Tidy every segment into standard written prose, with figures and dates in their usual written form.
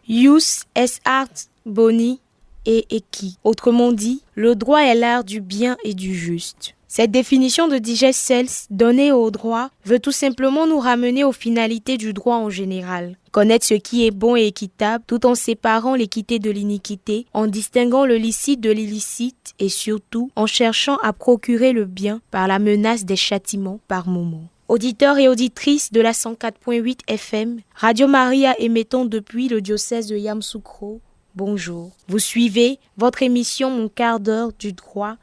Jus est art boni et equi. Autrement dit, le droit est l'art du bien et du juste. Cette définition de Digest-Sells donnée au droit veut tout simplement nous ramener aux finalités du droit en général. Connaître ce qui est bon et équitable tout en séparant l'équité de l'iniquité, en distinguant le licite de l'illicite et surtout en cherchant à procurer le bien par la menace des châtiments par moment. Auditeurs et auditrices de la 104.8 FM, Radio Maria émettant depuis le diocèse de Yamoussoukro, bonjour. Vous suivez votre émission Mon quart d'heure du droit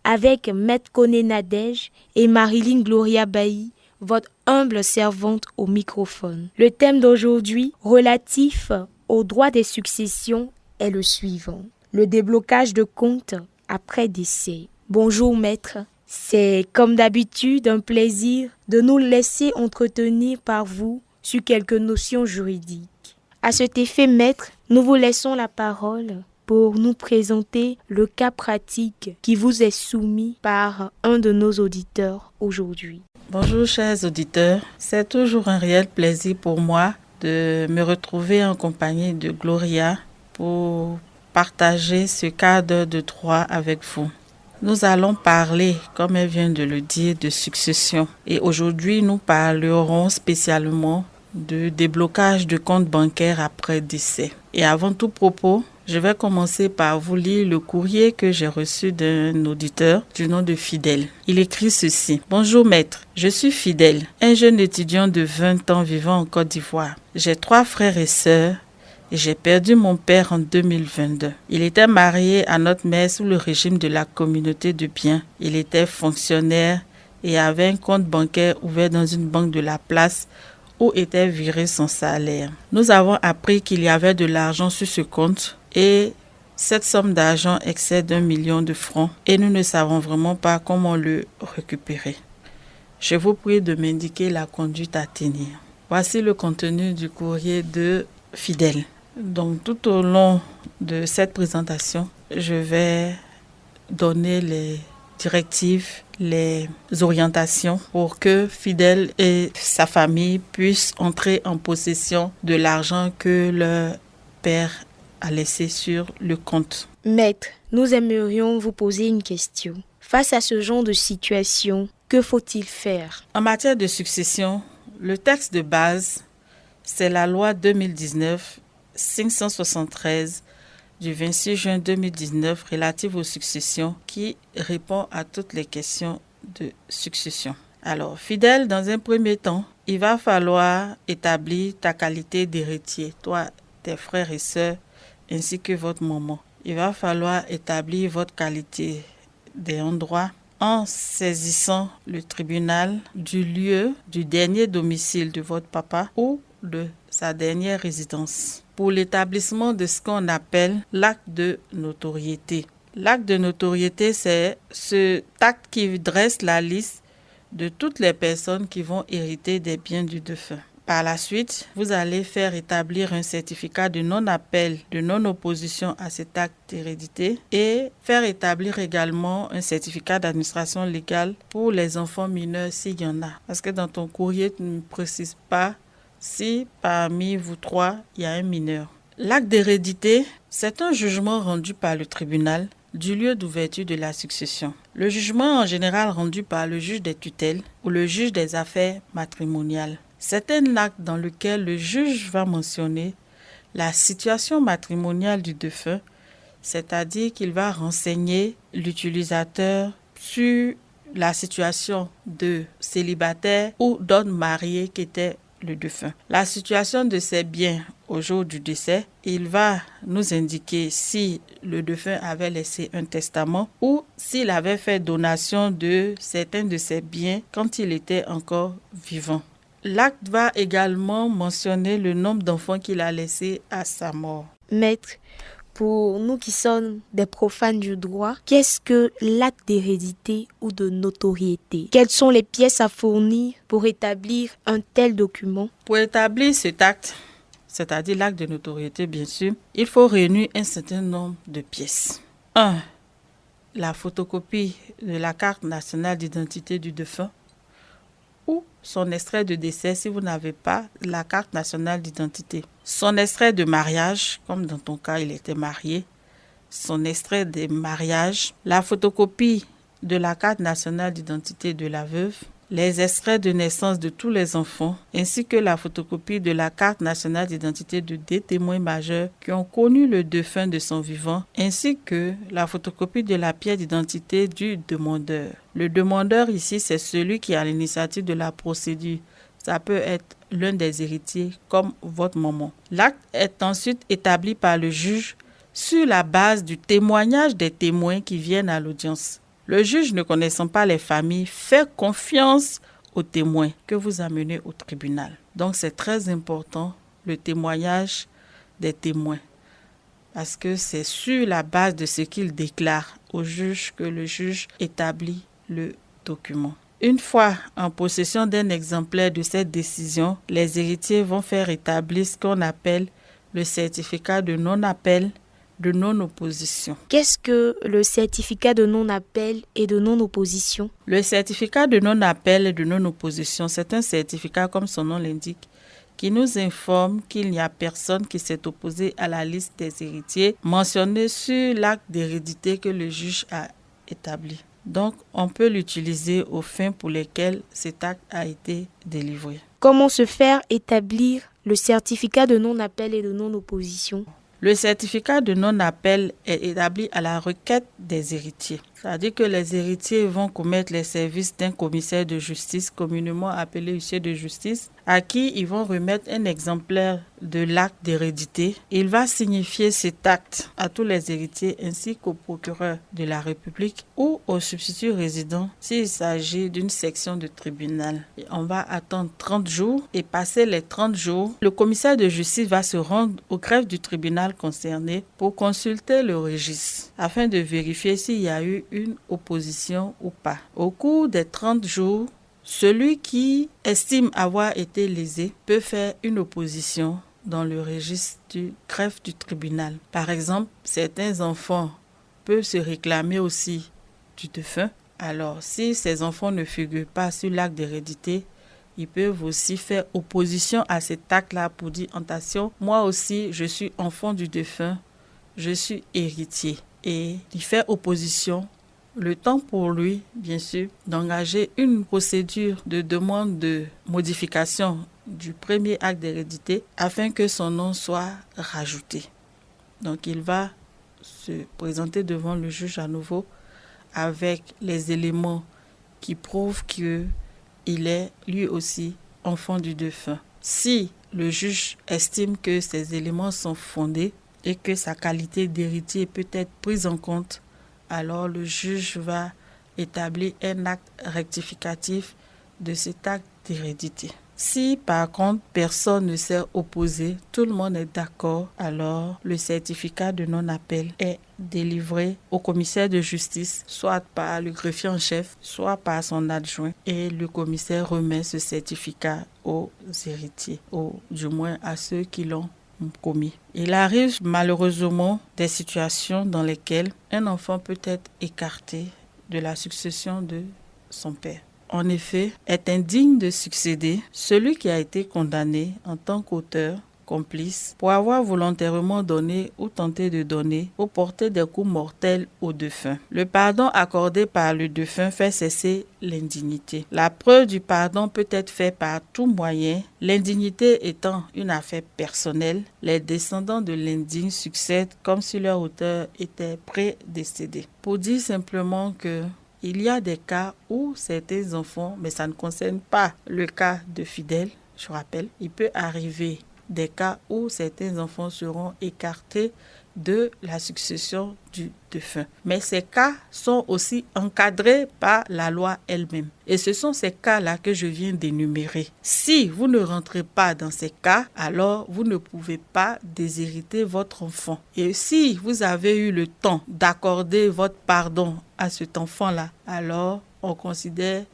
avec Maître Koné Nadège et Marilyn Gloria Bailly, votre humble servante au microphone. Le thème d'aujourd'hui, relatif au droit des successions, est le suivant. Le déblocage de comptes après décès. Bonjour maître. C'est comme d'habitude un plaisir de nous laisser entretenir par vous sur quelques notions juridiques. À cet effet, maître, nous vous laissons la parole pour nous présenter le cas pratique qui vous est soumis par un de nos auditeurs aujourd'hui. Bonjour chers auditeurs, c'est toujours un réel plaisir pour moi de me retrouver en compagnie de Gloria pour partager ce cadre de droit avec vous. Nous allons parler, comme elle vient de le dire, de succession. Et aujourd'hui, nous parlerons spécialement de déblocage de compte bancaire après décès. Et avant tout propos, je vais commencer par vous lire le courrier que j'ai reçu d'un auditeur du nom de Fidèle. Il écrit ceci. Bonjour maître, je suis Fidèle, un jeune étudiant de 20 ans vivant en Côte d'Ivoire. J'ai 3 frères et sœurs et j'ai perdu mon père en 2022. Il était marié à notre mère sous le régime de la communauté de biens. Il était fonctionnaire et avait un compte bancaire ouvert dans une banque de la place où était viré son salaire. Nous avons appris qu'il y avait de l'argent sur ce compte et cette somme d'argent excède 1 million de francs et nous ne savons vraiment pas comment le récupérer. Je vous prie de m'indiquer la conduite à tenir. Voici le contenu du courrier de Fidèle. Donc tout au long de cette présentation, je vais donner les directives, les orientations pour que Fidèle et sa famille puissent entrer en possession de l'argent que leur père a laissé sur le compte. Maître, nous aimerions vous poser une question. Face à ce genre de situation, que faut-il faire? En matière de succession, le texte de base, c'est la loi 2019-573 du 26 juin 2019 relative aux successions qui répond à toutes les questions de succession. Alors, Fidèle, dans un premier temps, il va falloir établir ta qualité d'héritier, toi, tes frères et sœurs, ainsi que votre maman. Il va falloir établir votre qualité d'ayant droit en saisissant le tribunal du lieu du dernier domicile de votre papa ou de sa dernière résidence pour l'établissement de ce qu'on appelle l'acte de notoriété. L'acte de notoriété, c'est cet acte qui dresse la liste de toutes les personnes qui vont hériter des biens du défunt. Par la suite, vous allez faire établir un certificat de non-appel, de non-opposition à cet acte d'hérédité et faire établir également un certificat d'administration légale pour les enfants mineurs s'il y en a. Parce que dans ton courrier, tu ne précises pas si parmi vous 3, il y a un mineur. L'acte d'hérédité, c'est un jugement rendu par le tribunal du lieu d'ouverture de la succession. Le jugement en général rendu par le juge des tutelles ou le juge des affaires matrimoniales. C'est un acte dans lequel le juge va mentionner la situation matrimoniale du défunt, c'est-à-dire qu'il va renseigner l'utilisateur sur la situation de célibataire ou d'homme marié qui était le défunt. La situation de ses biens au jour du décès, il va nous indiquer si le défunt avait laissé un testament ou s'il avait fait donation de certains de ses biens quand il était encore vivant. L'acte va également mentionner le nombre d'enfants qu'il a laissés à sa mort. Maître, pour nous qui sommes des profanes du droit, qu'est-ce que l'acte d'hérédité ou de notoriété? Quelles sont les pièces à fournir pour établir un tel document? Pour établir cet acte, c'est-à-dire l'acte de notoriété bien sûr, il faut réunir un certain nombre de pièces. 1. La photocopie de la carte nationale d'identité du défunt ou son extrait de décès si vous n'avez pas la carte nationale d'identité. Son extrait de mariage, comme dans ton cas, il était marié. Son extrait de mariage, la photocopie de la carte nationale d'identité de la veuve, les extraits de naissance de tous les enfants, ainsi que la photocopie de la carte nationale d'identité de des témoins majeurs qui ont connu le défunt de son vivant, ainsi que la photocopie de la pièce d'identité du demandeur. Le demandeur ici, c'est celui qui a l'initiative de la procédure. Ça peut être l'un des héritiers comme votre maman. L'acte est ensuite établi par le juge sur la base du témoignage des témoins qui viennent à l'audience. Le juge, ne connaissant pas les familles, fait confiance aux témoins que vous amenez au tribunal. Donc, c'est très important, le témoignage des témoins, parce que c'est sur la base de ce qu'ils déclarent au juge que le juge établit le document. Une fois en possession d'un exemplaire de cette décision, les héritiers vont faire établir ce qu'on appelle le certificat de non-appel, de non-opposition. Qu'est-ce que le certificat de non-appel et de non-opposition? Le certificat de non-appel et de non-opposition, c'est un certificat, comme son nom l'indique, qui nous informe qu'il n'y a personne qui s'est opposé à la liste des héritiers mentionnée sur l'acte d'hérédité que le juge a établi. Donc, on peut l'utiliser aux fins pour lesquelles cet acte a été délivré. Comment se faire établir le certificat de non-appel et de non-opposition? Le certificat de non-appel est établi à la requête des héritiers. C'est-à-dire que les héritiers vont commettre les services d'un commissaire de justice, communément appelé huissier de justice, à qui ils vont remettre un exemplaire de l'acte d'hérédité. Il va signifier cet acte à tous les héritiers ainsi qu'au procureur de la République ou au substitut résident s'il s'agit d'une section de tribunal. Et on va attendre 30 jours et passer les 30 jours, le commissaire de justice va se rendre au greffe du tribunal concerné pour consulter le registre afin de vérifier s'il y a eu une opposition ou pas. Au cours des 30 jours, celui qui estime avoir été lésé peut faire une opposition dans le registre du greffe du tribunal. Par exemple, certains enfants peuvent se réclamer aussi du défunt. Alors, si ces enfants ne figurent pas sur l'acte d'hérédité, ils peuvent aussi faire opposition à cet acte-là pour dire, attention, moi aussi, je suis enfant du défunt, je suis héritier. Et il fait opposition. Le temps pour lui, bien sûr, d'engager une procédure de demande de modification du premier acte d'hérédité afin que son nom soit rajouté. Donc, il va se présenter devant le juge à nouveau avec les éléments qui prouvent qu'il est lui aussi enfant du défunt. Si le juge estime que ces éléments sont fondés et que sa qualité d'héritier peut être prise en compte, alors le juge va établir un acte rectificatif de cet acte d'hérédité. Si par contre personne ne s'est opposé, tout le monde est d'accord, alors le certificat de non-appel est délivré au commissaire de justice, soit par le greffier en chef, soit par son adjoint, et le commissaire remet ce certificat aux héritiers, ou du moins à ceux qui l'ont commis. Il arrive malheureusement des situations dans lesquelles un enfant peut être écarté de la succession de son père. En effet, est indigne de succéder celui qui a été condamné en tant qu'auteur, complice, pour avoir volontairement donné ou tenté de donner ou porter des coups mortels au défunt. Le pardon accordé par le défunt fait cesser l'indignité. La preuve du pardon peut être faite par tout moyen. L'indignité étant une affaire personnelle, les descendants de l'indigne succèdent comme si leur auteur était prédécédé. Pour dire simplement que il y a des cas où certains enfants, mais ça ne concerne pas le cas de Fidèle, je rappelle, il peut arriver des cas où certains enfants seront écartés de la succession du défunt. Mais ces cas sont aussi encadrés par la loi elle-même. Et ce sont ces cas-là que je viens d'énumérer. Si vous ne rentrez pas dans ces cas, alors vous ne pouvez pas déshériter votre enfant. Et si vous avez eu le temps d'accorder votre pardon à cet enfant-là, alors on considère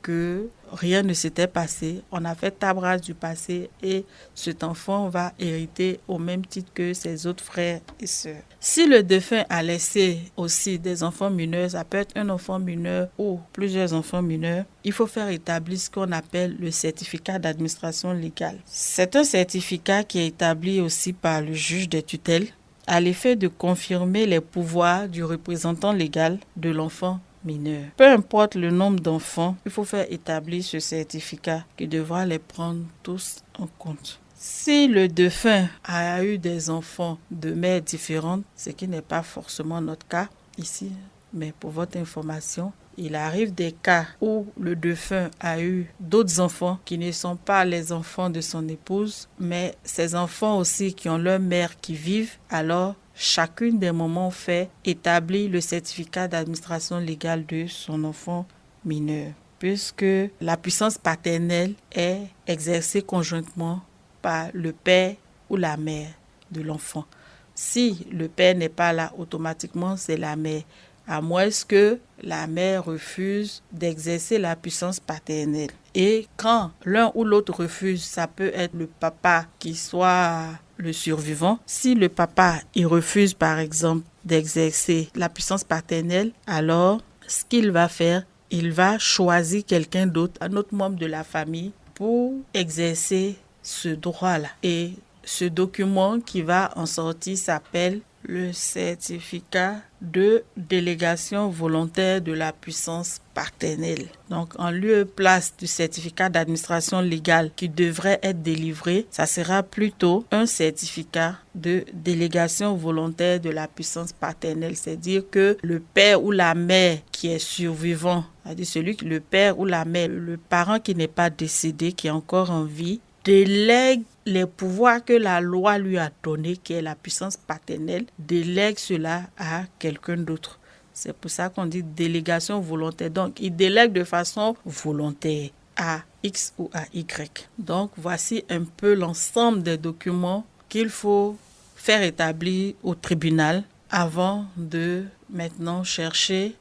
que rien ne s'était passé. On a fait table rase du passé et cet enfant va hériter au même titre que ses autres frères et sœurs. Si le défunt a laissé aussi des enfants mineurs, ça peut être un enfant mineur ou plusieurs enfants mineurs, il faut faire établir ce qu'on appelle le certificat d'administration légale. C'est un certificat qui est établi aussi par le juge des tutelles à l'effet de confirmer les pouvoirs du représentant légal de l'enfant mineur. Peu importe le nombre d'enfants, il faut faire établir ce certificat qui devra les prendre tous en compte. Si le défunt a eu des enfants de mères différentes, ce qui n'est pas forcément notre cas ici, mais pour votre information, il arrive des cas où le défunt a eu d'autres enfants qui ne sont pas les enfants de son épouse, mais ces enfants aussi qui ont leur mère qui vivent, alors chacune des mamans fait établir le certificat d'administration légale de son enfant mineur, puisque la puissance paternelle est exercée conjointement par le père ou la mère de l'enfant. Si le père n'est pas là, automatiquement c'est la mère, à moins que la mère refuse d'exercer la puissance paternelle. Et quand l'un ou l'autre refuse, ça peut être le papa qui soit le survivant. Si le papa il refuse par exemple d'exercer la puissance paternelle, alors ce qu'il va faire, il va choisir quelqu'un d'autre, un autre membre de la famille pour exercer ce droit-là. Et ce document qui va en sortir s'appelle le certificat de délégation volontaire de la puissance paternelle. Donc, en lieu et place du certificat d'administration légale qui devrait être délivré, ça sera plutôt un certificat de délégation volontaire de la puissance paternelle. C'est-à-dire que le père ou la mère qui est survivant, c'est-à-dire le père ou la mère, le parent qui n'est pas décédé, qui est encore en vie, délègue les pouvoirs que la loi lui a donnés, qui est la puissance paternelle, délègue cela à quelqu'un d'autre. C'est pour ça qu'on dit délégation volontaire. Donc, il délègue de façon volontaire à X ou à Y. Donc, voici un peu l'ensemble des documents qu'il faut faire établir au tribunal avant de maintenant chercher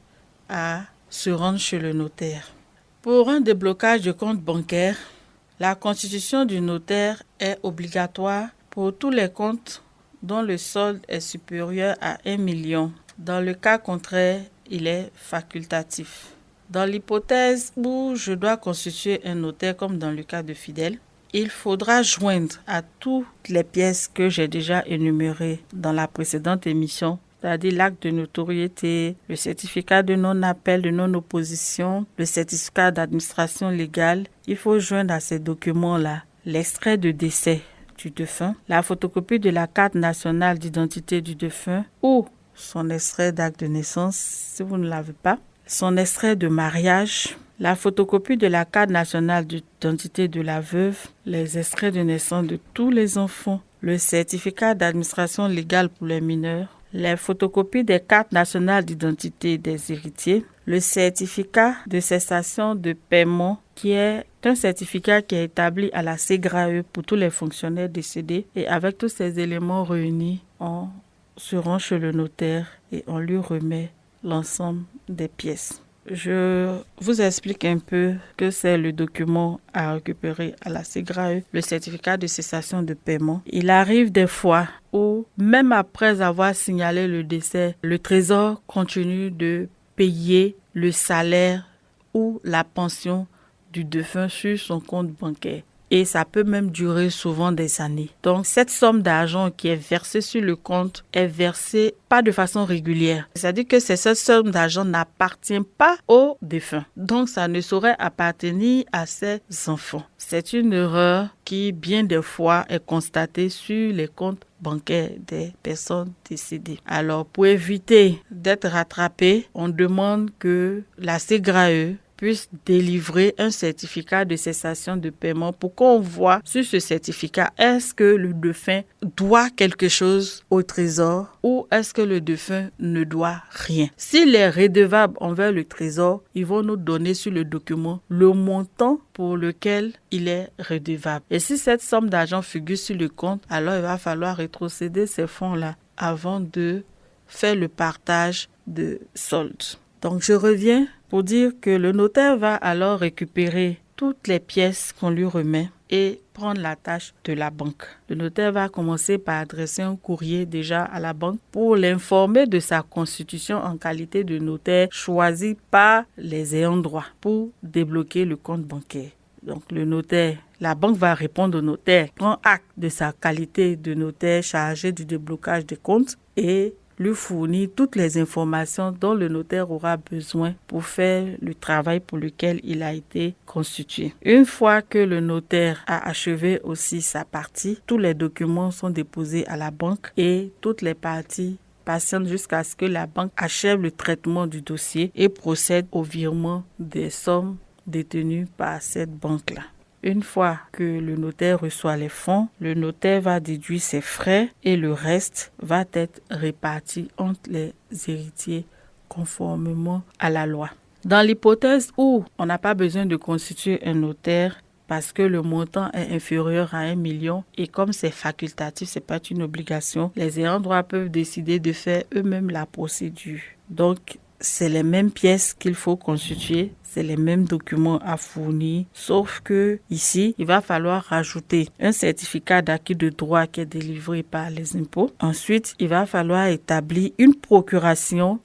à se rendre chez le notaire. Pour un déblocage de compte bancaire, la constitution du notaire est obligatoire pour tous les comptes dont le solde est supérieur à 1 million. Dans le cas contraire, il est facultatif. Dans l'hypothèse où je dois constituer un notaire comme dans le cas de Fidèle, il faudra joindre à toutes les pièces que j'ai déjà énumérées dans la précédente émission, c'est-à-dire l'acte de notoriété, le certificat de non-appel, de non-opposition, le certificat d'administration légale. Il faut joindre à ces documents-là l'extrait de décès du défunt, la photocopie de la carte nationale d'identité du défunt ou son extrait d'acte de naissance, si vous ne l'avez pas, son extrait de mariage, la photocopie de la carte nationale d'identité de la veuve, les extraits de naissance de tous les enfants, le certificat d'administration légale pour les mineurs, les photocopies des cartes nationales d'identité des héritiers, le certificat de cessation de paiement qui est un certificat qui est établi à la SEGRAE pour tous les fonctionnaires décédés et avec tous ces éléments réunis, on se rend chez le notaire et on lui remet l'ensemble des pièces. Je vous explique un peu que c'est le document à récupérer à la SEGRAE, le certificat de cessation de paiement. Il arrive des fois où, même après avoir signalé le décès, le trésor continue de payer le salaire ou la pension du défunt sur son compte bancaire. Et ça peut même durer souvent des années. Donc, cette somme d'argent qui est versée sur le compte est versée pas de façon régulière. C'est-à-dire que cette somme d'argent n'appartient pas au défunt. Donc, ça ne saurait appartenir à ses enfants. C'est une erreur qui, bien des fois, est constatée sur les comptes bancaires des personnes décédées. Alors, pour éviter d'être rattrapé, on demande que la SEGRAE puisse délivrer un certificat de cessation de paiement pour qu'on voit sur ce certificat est-ce que le défunt doit quelque chose au trésor ou est-ce que le défunt ne doit rien. S'il est redevable envers le trésor, ils vont nous donner sur le document le montant pour lequel il est redevable. Et si cette somme d'argent figure sur le compte, alors il va falloir rétrocéder ces fonds-là avant de faire le partage de solde. Donc je reviens pour dire que le notaire va alors récupérer toutes les pièces qu'on lui remet et prendre la tâche de la banque. Le notaire va commencer par adresser un courrier déjà à la banque pour l'informer de sa constitution en qualité de notaire choisi par les ayants droit pour débloquer le compte bancaire. Donc le notaire, la banque va répondre au notaire, prend acte de sa qualité de notaire chargé du déblocage des comptes et lui fournit toutes les informations dont le notaire aura besoin pour faire le travail pour lequel il a été constitué. Une fois que le notaire a achevé aussi sa partie, tous les documents sont déposés à la banque et toutes les parties patientent jusqu'à ce que la banque achève le traitement du dossier et procède au virement des sommes détenues par cette banque-là. Une fois que le notaire reçoit les fonds, le notaire va déduire ses frais et le reste va être réparti entre les héritiers conformément à la loi. Dans l'hypothèse où on n'a pas besoin de constituer un notaire parce que le montant est inférieur à 1 million et comme c'est facultatif, c'est pas une obligation, les ayants droit peuvent décider de faire eux-mêmes la procédure. Donc, c'est les mêmes pièces qu'il faut constituer, c'est les mêmes documents à fournir, sauf que ici, il va falloir rajouter un certificat d'acquis de droit qui est délivré par les impôts. Ensuite, il va falloir établir une procuration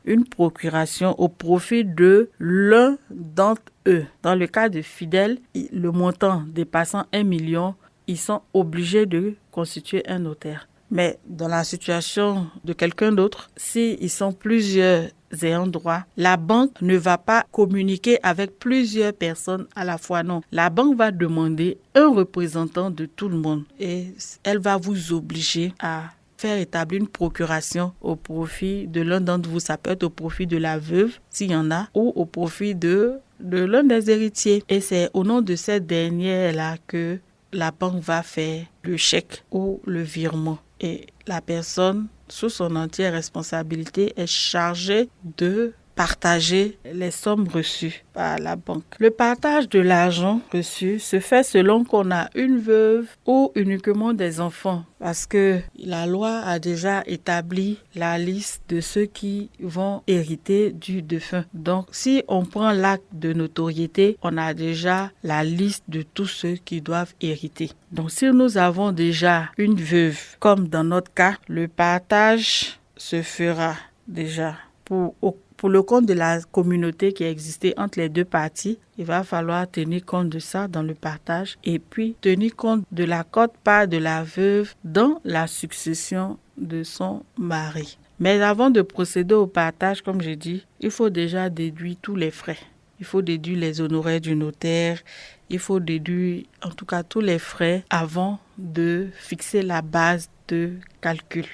au profit de l'un d'entre eux. Dans le cas de Fidèle, le montant dépassant 1 million, ils sont obligés de constituer un notaire. Mais dans la situation de quelqu'un d'autre, s'ils sont plusieurs ayants droit, la banque ne va pas communiquer avec plusieurs personnes à la fois, non. La banque va demander un représentant de tout le monde et elle va vous obliger à faire établir une procuration au profit de l'un d'entre vous. Ça peut être au profit de la veuve, s'il y en a, ou au profit de l'un des héritiers. Et c'est au nom de cette dernière-là que la banque va faire le chèque ou le virement. Et la personne, sous son entière responsabilité, est chargée de partager les sommes reçues par la banque. Le partage de l'argent reçu se fait selon qu'on a une veuve ou uniquement des enfants, parce que la loi a déjà établi la liste de ceux qui vont hériter du défunt. Donc, si on prend l'acte de notoriété, on a déjà la liste de tous ceux qui doivent hériter. Donc, si nous avons déjà une veuve, comme dans notre cas, le partage se fera déjà pour le compte de la communauté qui existait entre les deux parties. Il va falloir tenir compte de ça dans le partage et puis tenir compte de la quote-part de la veuve dans la succession de son mari. Mais avant de procéder au partage, comme j'ai dit, il faut déjà déduire tous les frais. Il faut déduire les honoraires du notaire, il faut déduire en tout cas tous les frais avant de fixer la base de calcul.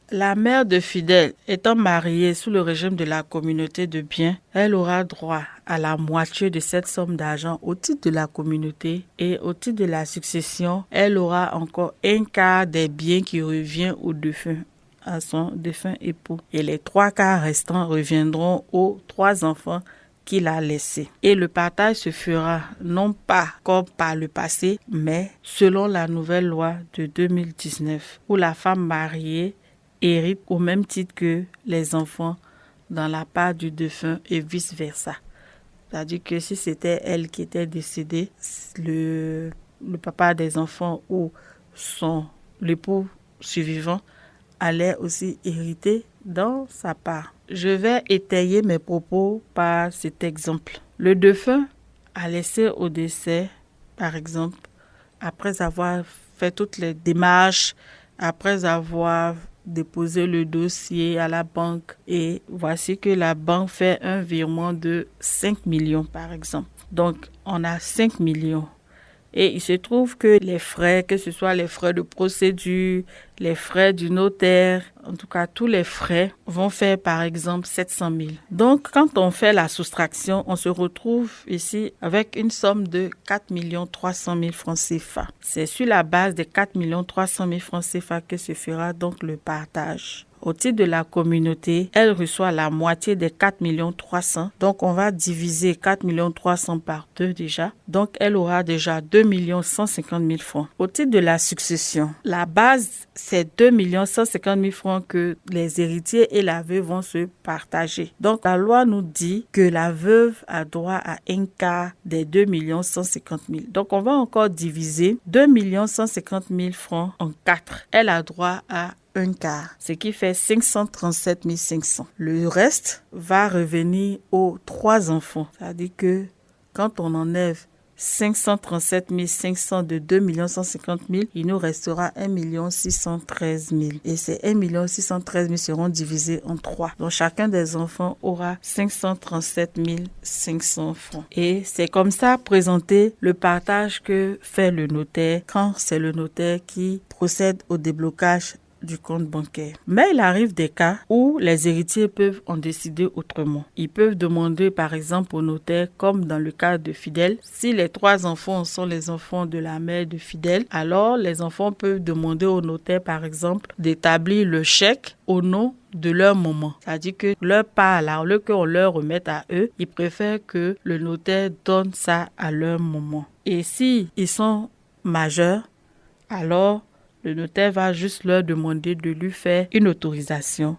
La mère de Fidèle étant mariée sous le régime de la communauté de biens, elle aura droit à la moitié de cette somme d'argent au titre de la communauté et au titre de la succession, elle aura encore un quart des biens qui revient au défunt, à son défunt époux. Et les 3/4 restants reviendront aux 3 enfants qu'il a laissés. Et le partage se fera non pas comme par le passé, mais selon la nouvelle loi de 2019 où la femme mariée hérite au même titre que les enfants dans la part du défunt et vice-versa. C'est-à-dire que si c'était elle qui était décédée, le papa des enfants ou l'époux survivant allait aussi hériter dans sa part. Je vais étayer mes propos par cet exemple. Le défunt a laissé au décès, par exemple, après avoir fait toutes les démarches, après avoir déposé le dossier à la banque et voici que la banque fait un virement de 5 millions par exemple. Donc, on a 5 millions. Et il se trouve que les frais, que ce soit les frais de procédure, les frais du notaire, en tout cas tous les frais vont faire par exemple 700 000. Donc quand on fait la soustraction, on se retrouve ici avec une somme de 4 300 000 francs CFA. C'est sur la base des 4 300 000 francs CFA que se fera donc le partage. Au titre de la communauté, elle reçoit la moitié des 4 300 000. Donc, on va diviser 4 300 000 par 2 déjà. Donc, elle aura déjà 2 150 000 francs. Au titre de la succession, la base, c'est 2 150 000 francs que les héritiers et la veuve vont se partager. Donc, la loi nous dit que la veuve a droit à un quart des 2 150 000. Donc, on va encore diviser 2 150 000 francs en 4. Elle a droit à un quart, ce qui fait 537 500. Le reste va revenir aux 3 enfants. C'est-à-dire que quand on enlève 537 500 de 2 150 000, il nous restera 1 613 000. Et ces 1 613 000 seront divisés en 3. Donc chacun des enfants aura 537 500 francs. Et c'est comme ça présenter le partage que fait le notaire quand c'est le notaire qui procède au déblocage du compte bancaire. Mais il arrive des cas où les héritiers peuvent en décider autrement. Ils peuvent demander par exemple au notaire, comme dans le cas de Fidèle, si les 3 enfants sont les enfants de la mère de Fidèle, alors les enfants peuvent demander au notaire par exemple d'établir le chèque au nom de leur maman. C'est-à-dire que leur part, là, au lieu qu'on leur remette à eux, ils préfèrent que le notaire donne ça à leur maman. Et si ils sont majeurs, alors le notaire va juste leur demander de lui faire une autorisation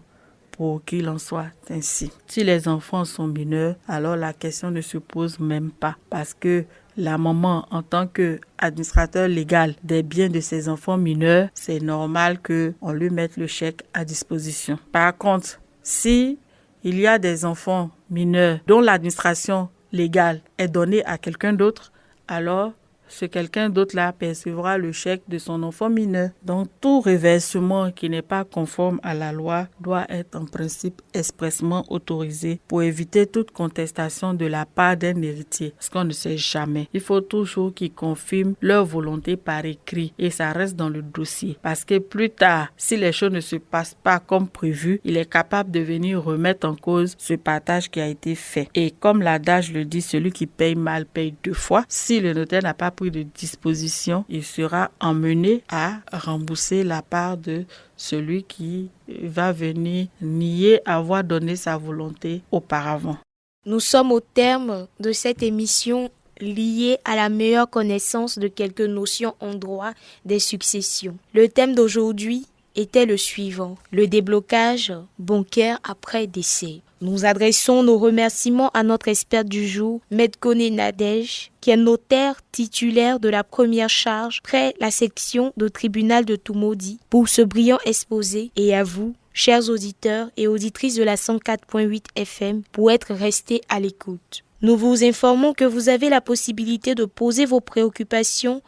pour qu'il en soit ainsi. Si les enfants sont mineurs, alors la question ne se pose même pas parce que la maman, en tant qu'administrateur légal des biens de ses enfants mineurs, c'est normal qu'on lui mette le chèque à disposition. Par contre, si il y a des enfants mineurs dont l'administration légale est donnée à quelqu'un d'autre, alors ce quelqu'un d'autre là percevra le chèque de son enfant mineur. Donc tout reversement qui n'est pas conforme à la loi doit être en principe expressément autorisé pour éviter toute contestation de la part d'un héritier. Parce qu'on ne sait jamais. Il faut toujours qu'ils confirment leur volonté par écrit et ça reste dans le dossier. Parce que plus tard, si les choses ne se passent pas comme prévu, il est capable de venir remettre en cause ce partage qui a été fait. Et comme l'adage le dit, celui qui paye mal paye 2 fois. Si le notaire n'a pas pris de disposition, il sera emmené à rembourser la part de celui qui va venir nier avoir donné sa volonté auparavant. Nous sommes au terme de cette émission liée à la meilleure connaissance de quelques notions en droit des successions. Le thème d'aujourd'hui était le suivant: le déblocage bancaire après décès. Nous adressons nos remerciements à notre experte du jour, Maître Koné Nadège, qui est notaire titulaire de la première charge près la section de tribunal de Toumaudi, pour ce brillant exposé, et à vous, chers auditeurs et auditrices de la 104.8 FM, pour être restés à l'écoute. Nous vous informons que vous avez la possibilité de poser vos préoccupations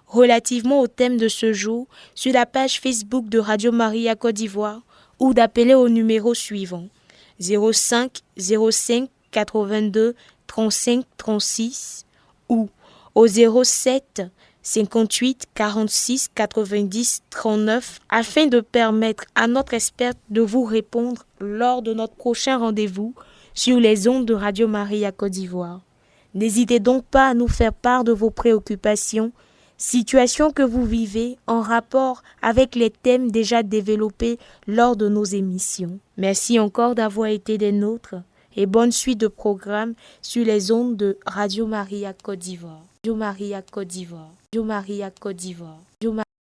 relativement au thème de ce jour sur la page Facebook de Radio Maria Côte d'Ivoire ou d'appeler au numéro suivant 05 05 82 35 36 ou au 07 58 46 90 39 afin de permettre à notre experte de vous répondre lors de notre prochain rendez-vous sur les ondes de Radio Maria Côte d'Ivoire. N'hésitez donc pas à nous faire part de vos préoccupations, situations que vous vivez en rapport avec les thèmes déjà développés lors de nos émissions. Merci encore d'avoir été des nôtres et bonne suite de programmes sur les ondes de Radio Maria Côte d'Ivoire. Radio Maria Côte d'Ivoire. Radio Maria Côte d'Ivoire.